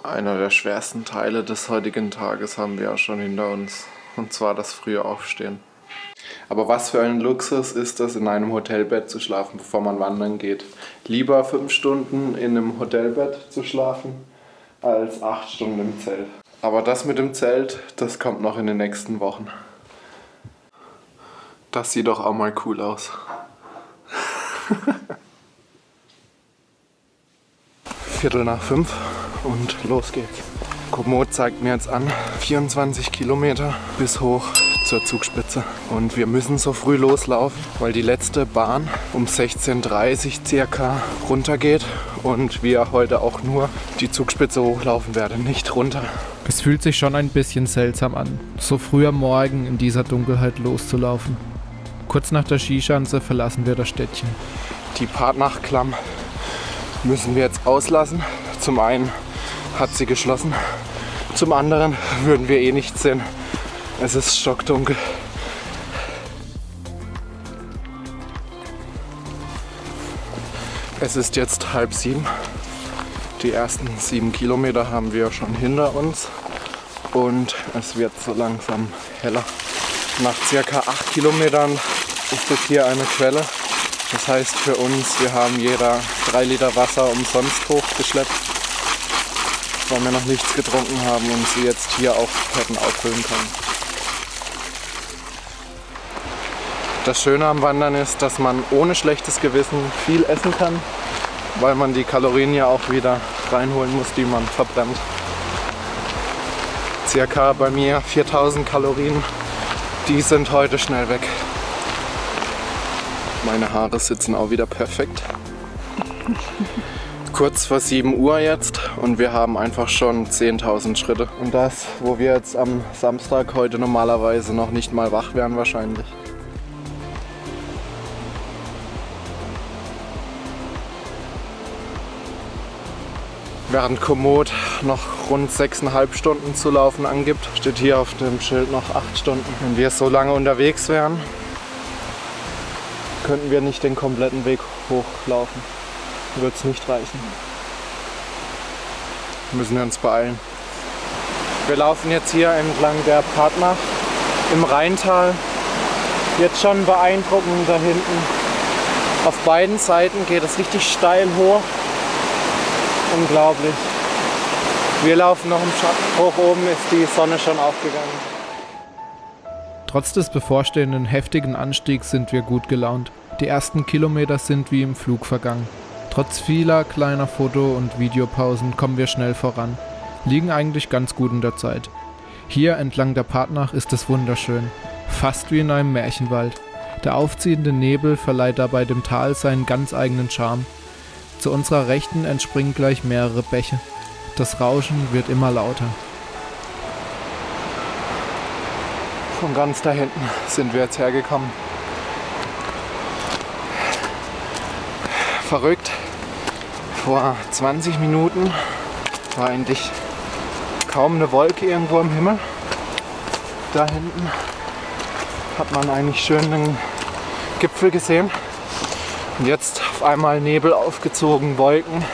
Einer der schwersten Teile des heutigen Tages haben wir auch schon hinter uns, und zwar das frühe Aufstehen. Aber was für ein Luxus ist es, in einem Hotelbett zu schlafen, bevor man wandern geht. Lieber 5 Stunden in einem Hotelbett zu schlafen, als 8 Stunden im Zelt. Aber das mit dem Zelt, das kommt noch in den nächsten Wochen. Das sieht doch auch mal cool aus. 4:45 und los geht's. Komoot zeigt mir jetzt an, 24 Kilometer bis hoch zur Zugspitze. Und wir müssen so früh loslaufen, weil die letzte Bahn um 16:30 circa runtergeht und wir heute auch nur die Zugspitze hochlaufen werden, nicht runter. Es fühlt sich schon ein bisschen seltsam an, so früh am Morgen in dieser Dunkelheit loszulaufen. Kurz nach der Skischanze verlassen wir das Städtchen. Die Partnachklamm müssen wir jetzt auslassen. Zum einen hat sie geschlossen, zum anderen würden wir eh nichts sehen. Es ist stockdunkel. Es ist jetzt 6:30. Die ersten 7 Kilometer haben wir schon hinter uns und es wird so langsam heller. Nach circa 8 Kilometern ist es hier eine Quelle. Das heißt für uns, wir haben jeder 3 Liter Wasser umsonst hochgeschleppt, weil wir noch nichts getrunken haben und sie jetzt hier auch hätten auffüllen können. Das Schöne am Wandern ist, dass man ohne schlechtes Gewissen viel essen kann, weil man die Kalorien ja auch wieder reinholen muss, die man verbrennt. Circa bei mir 4000 Kalorien, die sind heute schnell weg. Meine Haare sitzen auch wieder perfekt. Kurz vor 7 Uhr jetzt und wir haben einfach schon 10.000 Schritte. Und das, wo wir jetzt am Samstag heute normalerweise noch nicht mal wach wären wahrscheinlich. Während Komoot noch rund 6,5 Stunden zu laufen angibt, steht hier auf dem Schild noch 8 Stunden. Wenn wir so lange unterwegs wären, könnten wir nicht den kompletten Weg hochlaufen. Wird es nicht reichen. Müssen wir uns beeilen. Wir laufen jetzt hier entlang der Partnach im Rheintal. Jetzt schon beeindruckend da hinten. Auf beiden Seiten geht es richtig steil hoch. Unglaublich. Wir laufen noch im Schatten. Hoch oben ist die Sonne schon aufgegangen. Trotz des bevorstehenden heftigen Anstiegs sind wir gut gelaunt. Die ersten Kilometer sind wie im Flug vergangen. Trotz vieler kleiner Foto- und Videopausen kommen wir schnell voran. Liegen eigentlich ganz gut in der Zeit. Hier entlang der Partnach ist es wunderschön. Fast wie in einem Märchenwald. Der aufziehende Nebel verleiht dabei dem Tal seinen ganz eigenen Charme. Zu unserer Rechten entspringen gleich mehrere Bäche. Das Rauschen wird immer lauter. Von ganz da hinten sind wir jetzt hergekommen. Verrückt. Vor 20 Minuten war eigentlich kaum eine Wolke irgendwo am Himmel. Da hinten hat man eigentlich schön den Gipfel gesehen. Und jetzt auf einmal Nebel aufgezogen, Wolken.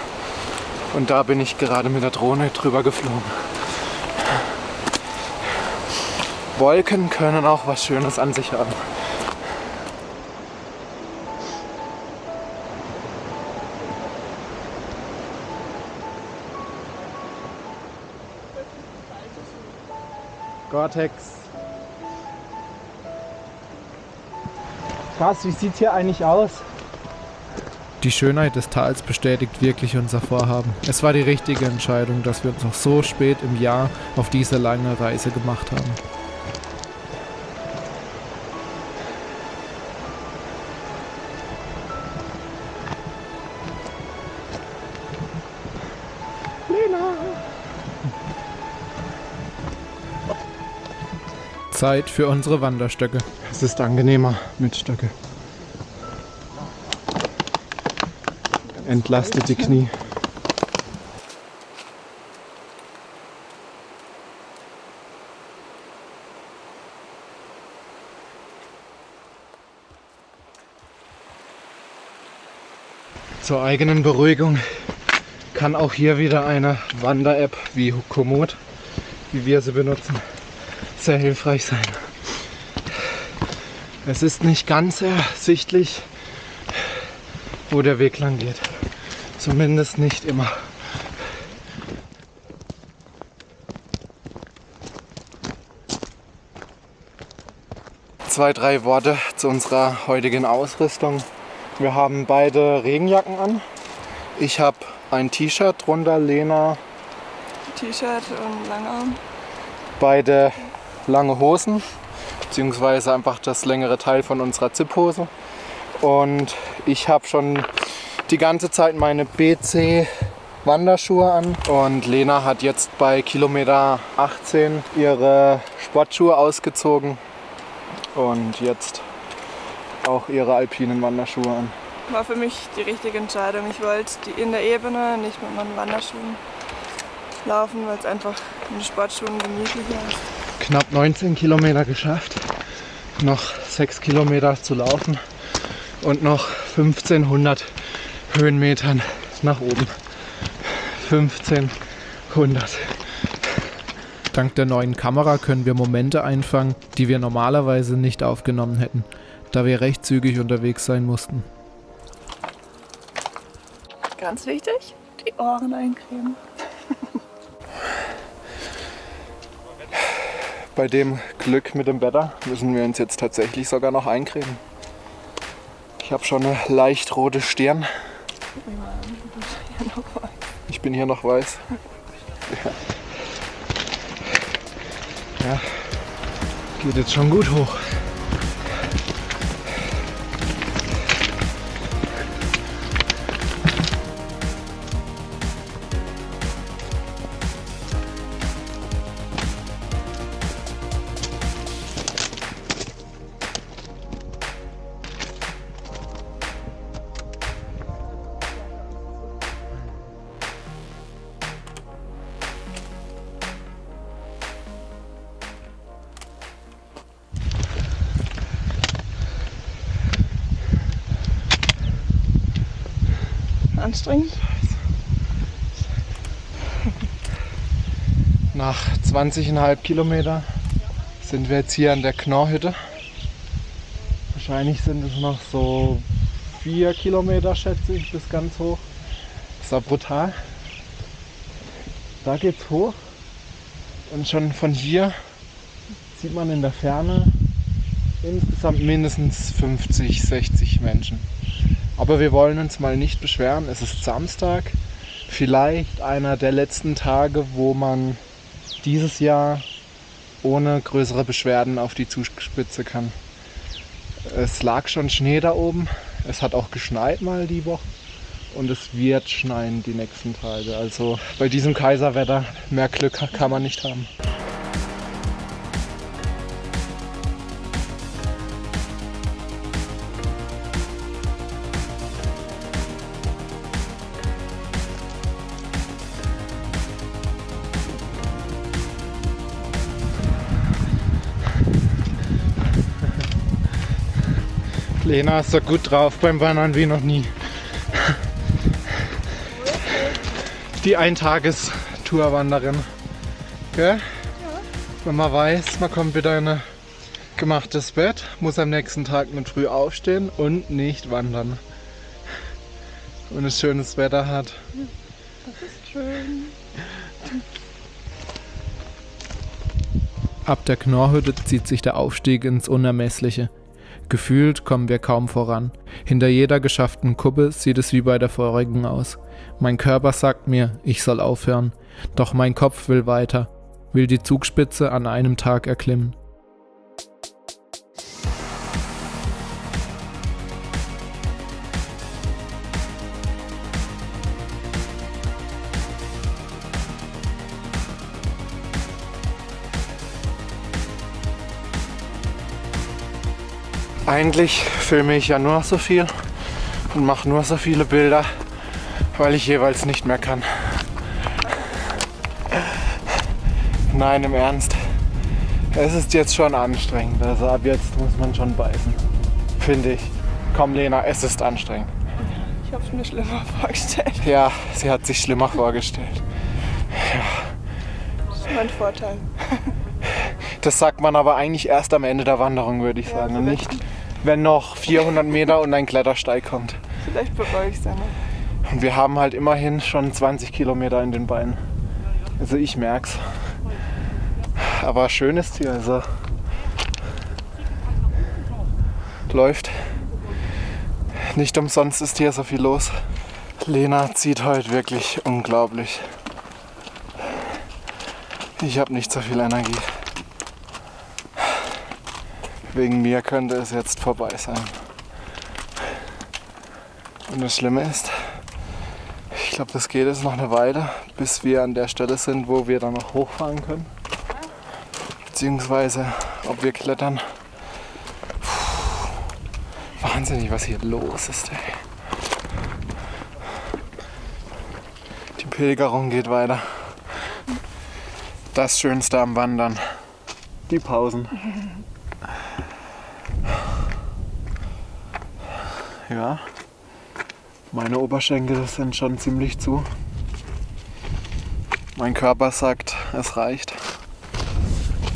Und da bin ich gerade mit der Drohne drüber geflogen. Wolken können auch was Schönes an sich haben. Gore-Tex. Krass, wie sieht's hier eigentlich aus? Die Schönheit des Tals bestätigt wirklich unser Vorhaben. Es war die richtige Entscheidung, dass wir uns noch so spät im Jahr auf diese lange Reise gemacht haben. Zeit für unsere Wanderstöcke. Es ist angenehmer mit Stöcke. Entlastet die Knie. Zur eigenen Beruhigung kann auch hier wieder eine Wander-App wie Komoot, wie wir sie benutzen, sehr hilfreich sein. Es ist nicht ganz ersichtlich, wo der Weg lang geht. Zumindest nicht immer. Zwei, drei Worte zu unserer heutigen Ausrüstung. Wir haben beide Regenjacken an. Ich habe ein T-Shirt drunter, Lena. T-Shirt und Langarm. Beide lange Hosen, beziehungsweise einfach das längere Teil von unserer Zip-Hose. Und ich habe schon die ganze Zeit meine BC Wanderschuhe an. Und Lena hat jetzt bei Kilometer 18 ihre Sportschuhe ausgezogen. Und jetzt auch ihre alpinen Wanderschuhe an. War für mich die richtige Entscheidung. Ich wollte in der Ebene nicht mit meinen Wanderschuhen laufen, weil es einfach in den Sportschuhen gemütlicher ist. Knapp 19 Kilometer geschafft. Noch 6 Kilometer zu laufen und noch 1500 Höhenmetern nach oben. 1500. Dank der neuen Kamera können wir Momente einfangen, die wir normalerweise nicht aufgenommen hätten, da wir recht zügig unterwegs sein mussten. Ganz wichtig, die Ohren eincremen. Bei dem Glück mit dem Wetter müssen wir uns jetzt tatsächlich sogar noch eincremen. Ich habe schon eine leicht rote Stirn. Ich bin hier noch weiß. Ja, geht jetzt schon gut hoch. Anstrengend. Nach 20,5 Kilometer sind wir jetzt hier an der Knorrhütte. Wahrscheinlich sind es noch so 4 Kilometer, schätze ich, bis ganz hoch. Das war brutal. Da geht's hoch und schon von hier sieht man in der Ferne insgesamt mindestens 50, 60 Menschen. Aber wir wollen uns mal nicht beschweren, es ist Samstag, vielleicht einer der letzten Tage, wo man dieses Jahr ohne größere Beschwerden auf die Zugspitze kann. Es lag schon Schnee da oben, es hat auch geschneit mal die Woche und es wird schneien die nächsten Tage. Also bei diesem Kaiserwetter mehr Glück kann man nicht haben. Lena ist so gut drauf beim Wandern wie noch nie. Die Eintagestourwanderin. Gell? Ja. Wenn man weiß, man kommt wieder in ein gemachtes Bett, muss am nächsten Tag mit früh aufstehen und nicht wandern. Und es schönes Wetter hat. Das ist schön. Ab der Knorrhütte zieht sich der Aufstieg ins Unermessliche. Gefühlt kommen wir kaum voran. Hinter jeder geschafften Kuppe sieht es wie bei der vorigen aus. Mein Körper sagt mir, ich soll aufhören. Doch mein Kopf will weiter, will die Zugspitze an einem Tag erklimmen. Eigentlich filme ich ja nur noch so viel und mache nur so viele Bilder, weil ich jeweils nicht mehr kann. Nein, im Ernst. Es ist jetzt schon anstrengend. Also ab jetzt muss man schon beißen. Finde ich. Komm Lena, es ist anstrengend. Ich habe es mir schlimmer vorgestellt. Ja, sie hat sich schlimmer vorgestellt. Ja. Das ist mein Vorteil. Das sagt man aber eigentlich erst am Ende der Wanderung, würde ich sagen. Und nicht, wenn noch 400 Meter und ein Klettersteig kommt. Vielleicht bereue ich es dann. Und wir haben halt immerhin schon 20 Kilometer in den Beinen. Also ich merk's. Aber schön ist hier, also läuft. Nicht umsonst ist hier so viel los. Lena zieht heute wirklich unglaublich. Ich habe nicht so viel Energie. Wegen mir könnte es jetzt vorbei sein. Und das Schlimme ist, ich glaube, das geht jetzt noch eine Weile, bis wir an der Stelle sind, wo wir dann noch hochfahren können. Beziehungsweise, ob wir klettern. Puh, wahnsinnig, was hier los ist, ey. Die Pilgerung geht weiter. Das Schönste am Wandern. Die Pausen. Ja, meine Oberschenkel sind schon ziemlich zu. Mein Körper sagt, es reicht.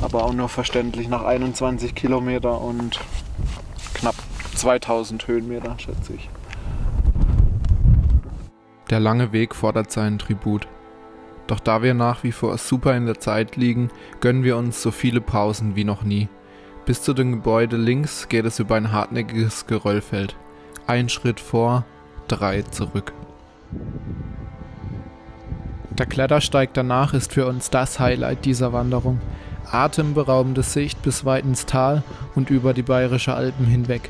Aber auch nur verständlich nach 21 Kilometer und knapp 2000 Höhenmeter, schätze ich. Der lange Weg fordert seinen Tribut. Doch da wir nach wie vor super in der Zeit liegen, gönnen wir uns so viele Pausen wie noch nie. Bis zu dem Gebäude links geht es über ein hartnäckiges Geröllfeld. 1 Schritt vor, 3 zurück. Der Klettersteig danach ist für uns das Highlight dieser Wanderung. Atemberaubende Sicht bis weit ins Tal und über die Bayerische Alpen hinweg.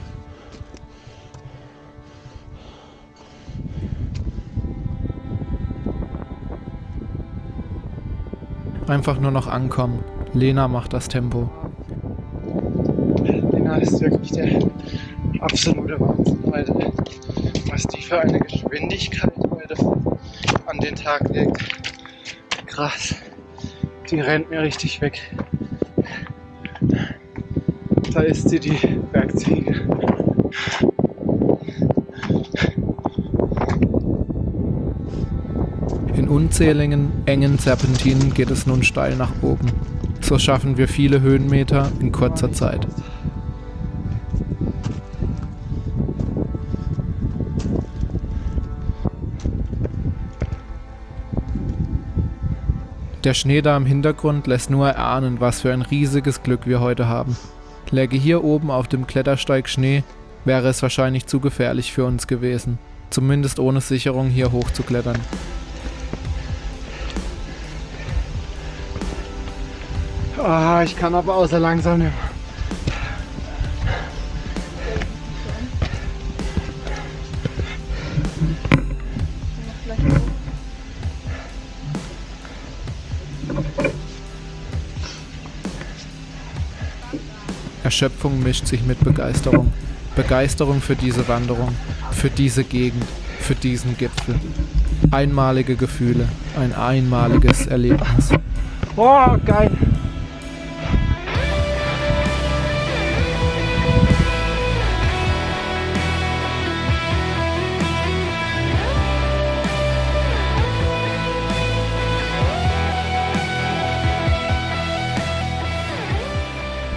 Einfach nur noch ankommen. Lena macht das Tempo. Lena ist wirklich der absolute Wahnsinn heute. Was die für eine Geschwindigkeit heute an den Tag legt. Krass. Die rennt mir richtig weg. Da ist sie, die Bergziege. In unzähligen, engen Serpentinen geht es nun steil nach oben. So schaffen wir viele Höhenmeter in kurzer Zeit. Der Schnee da im Hintergrund lässt nur erahnen, was für ein riesiges Glück wir heute haben. Läge hier oben auf dem Klettersteig Schnee, wäre es wahrscheinlich zu gefährlich für uns gewesen. Zumindest ohne Sicherung hier hoch zu klettern. Ah, ich kann aber außer langsam nicht mehr. Erschöpfung mischt sich mit Begeisterung. Begeisterung für diese Wanderung, für diese Gegend, für diesen Gipfel. Einmalige Gefühle, ein einmaliges Erlebnis. Oh, geil!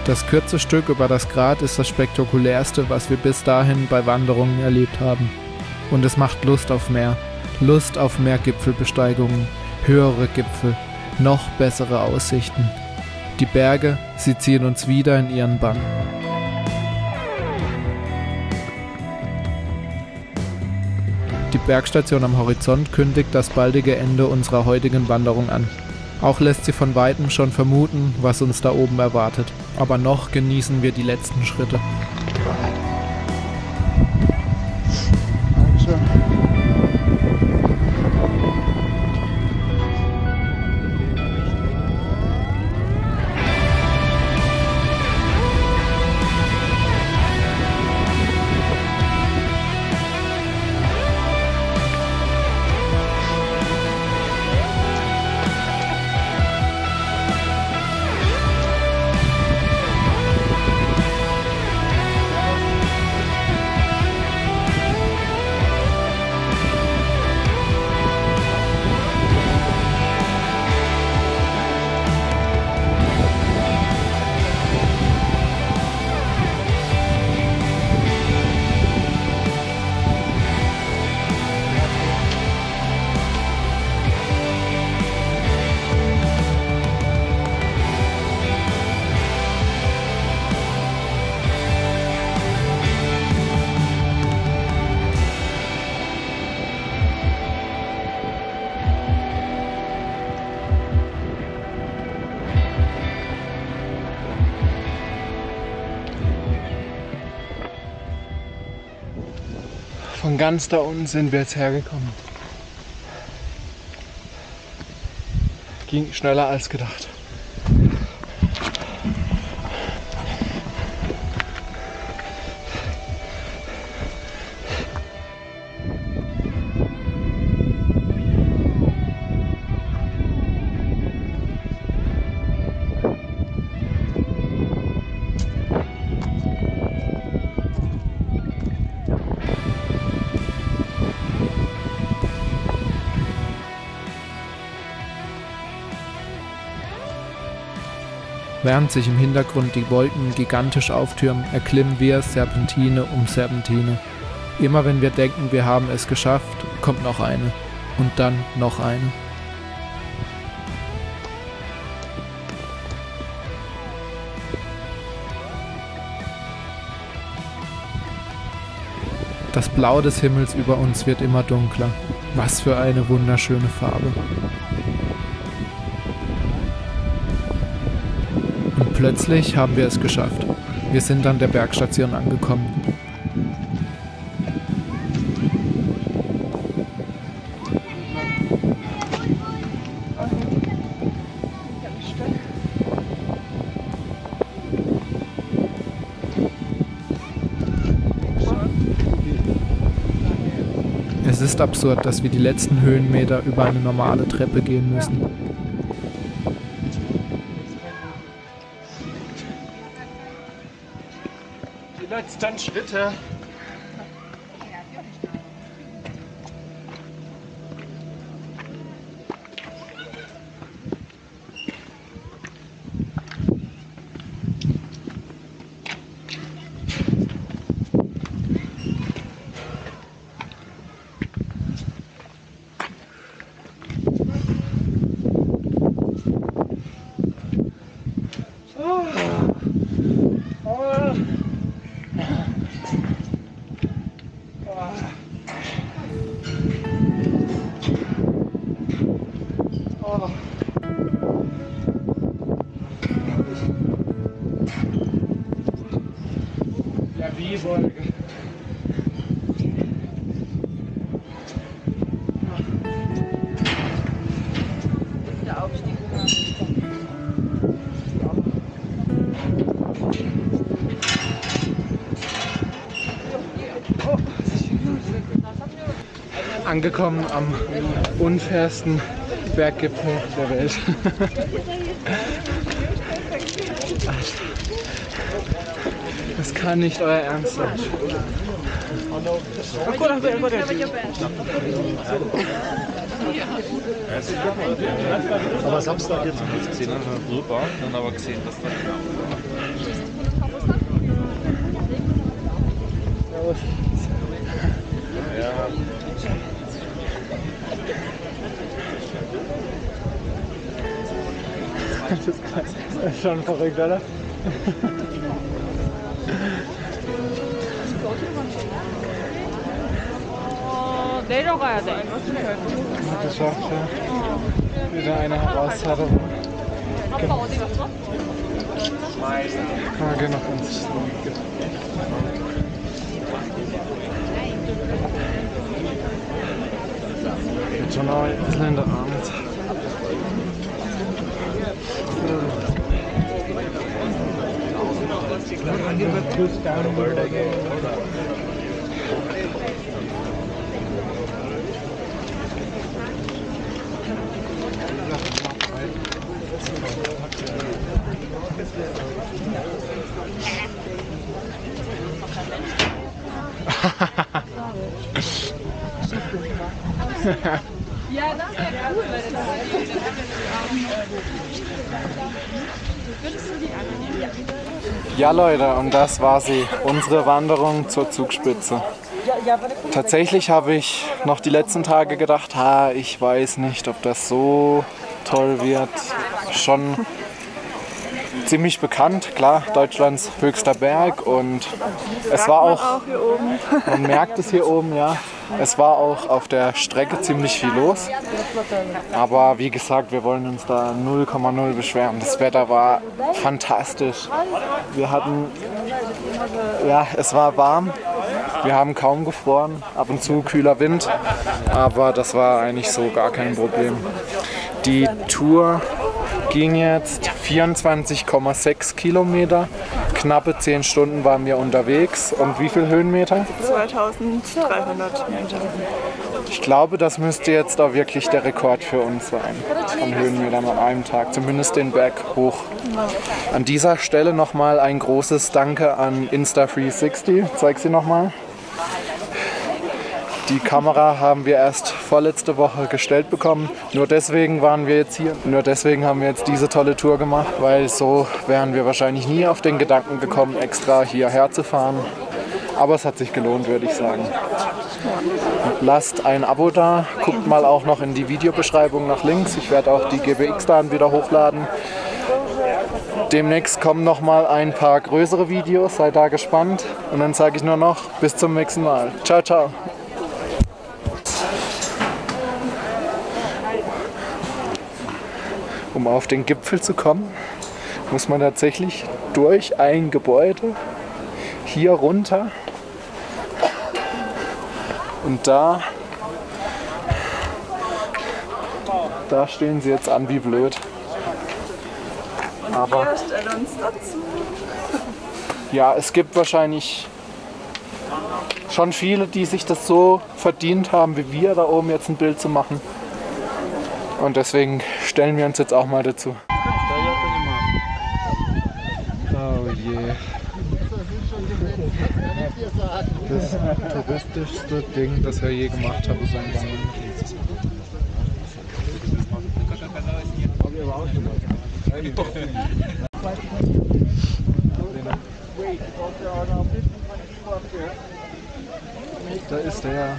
Das kurze Stück über das Grat ist das spektakulärste, was wir bis dahin bei Wanderungen erlebt haben. Und es macht Lust auf mehr Gipfelbesteigungen, höhere Gipfel, noch bessere Aussichten. Die Berge, sie ziehen uns wieder in ihren Bann. Die Bergstation am Horizont kündigt das baldige Ende unserer heutigen Wanderung an. Auch lässt sie von Weitem schon vermuten, was uns da oben erwartet. Aber noch genießen wir die letzten Schritte. Dankeschön. Von ganz da unten sind wir jetzt hergekommen. Ging schneller als gedacht. Während sich im Hintergrund die Wolken gigantisch auftürmen, erklimmen wir Serpentine um Serpentine. Immer wenn wir denken, wir haben es geschafft, kommt noch eine. Und dann noch eine. Das Blau des Himmels über uns wird immer dunkler. Was für eine wunderschöne Farbe. Und plötzlich haben wir es geschafft. Wir sind an der Bergstation angekommen. Es ist absurd, dass wir die letzten Höhenmeter über eine normale Treppe gehen müssen. Die letzten Schritte. Ja, wie Wolke. Der Aufstieg. Angekommen am unfairsten Berggipfel der Welt. Das kann nicht euer Ernst sein. Aber Samstag jetzt nicht gesehen, rüber, dann aber gesehen, dass da Das ist schon verrückt, oder? 내려가야 돼. Geschafft, ja. Wieder eine Herausforderung. 아빠 어디 갔어? Ah, geh noch ins Jetzt schon auch ein bisschen in der Abend. Ja, das wäre cool, weil das Ja Leute, und das war sie, unsere Wanderung zur Zugspitze. Tatsächlich habe ich noch die letzten Tage gedacht, ich weiß nicht, ob das so toll wird. Schon ziemlich bekannt, klar, Deutschlands höchster Berg, und es war auch hier oben. man merkt es hier oben, ja. Es war auch auf der Strecke ziemlich viel los. Aber wie gesagt, wir wollen uns da 0,0 beschweren. Das Wetter war fantastisch. Wir hatten, ja, es war warm, Wir haben kaum gefroren, ab und zu kühler Wind, aber das war eigentlich so gar kein Problem. Die Tour ging jetzt 24,6 Kilometer. Knappe 10 Stunden waren wir unterwegs. Und wie viel Höhenmeter? 2300 Meter. Ich glaube, das müsste jetzt auch wirklich der Rekord für uns sein. Von Höhenmetern an einem Tag. Zumindest den Berg hoch. An dieser Stelle nochmal ein großes Danke an Insta360. Zeig sie nochmal. Die Kamera haben wir erst vorletzte Woche gestellt bekommen. Nur deswegen waren wir jetzt hier. Nur deswegen haben wir jetzt diese tolle Tour gemacht, weil so wären wir wahrscheinlich nie auf den Gedanken gekommen, extra hierher zu fahren. Aber es hat sich gelohnt, würde ich sagen. Lasst ein Abo da, guckt mal auch noch in die Videobeschreibung nach links. Ich werde auch die GBX-Daten wieder hochladen. Demnächst kommen noch mal ein paar größere Videos, seid da gespannt. Und dann sage ich nur noch, bis zum nächsten Mal. Ciao, ciao. Um auf den Gipfel zu kommen, muss man tatsächlich durch ein Gebäude hier runter. Und da stehen sie jetzt an wie blöd. Aber ja, es gibt wahrscheinlich schon viele, die sich das so verdient haben, wie wir, da oben jetzt ein Bild zu machen. Und deswegen stellen wir uns jetzt auch mal dazu. Oh je. Das touristischste Ding, das wir je gemacht haben, ist ein Wandern. Da ist der.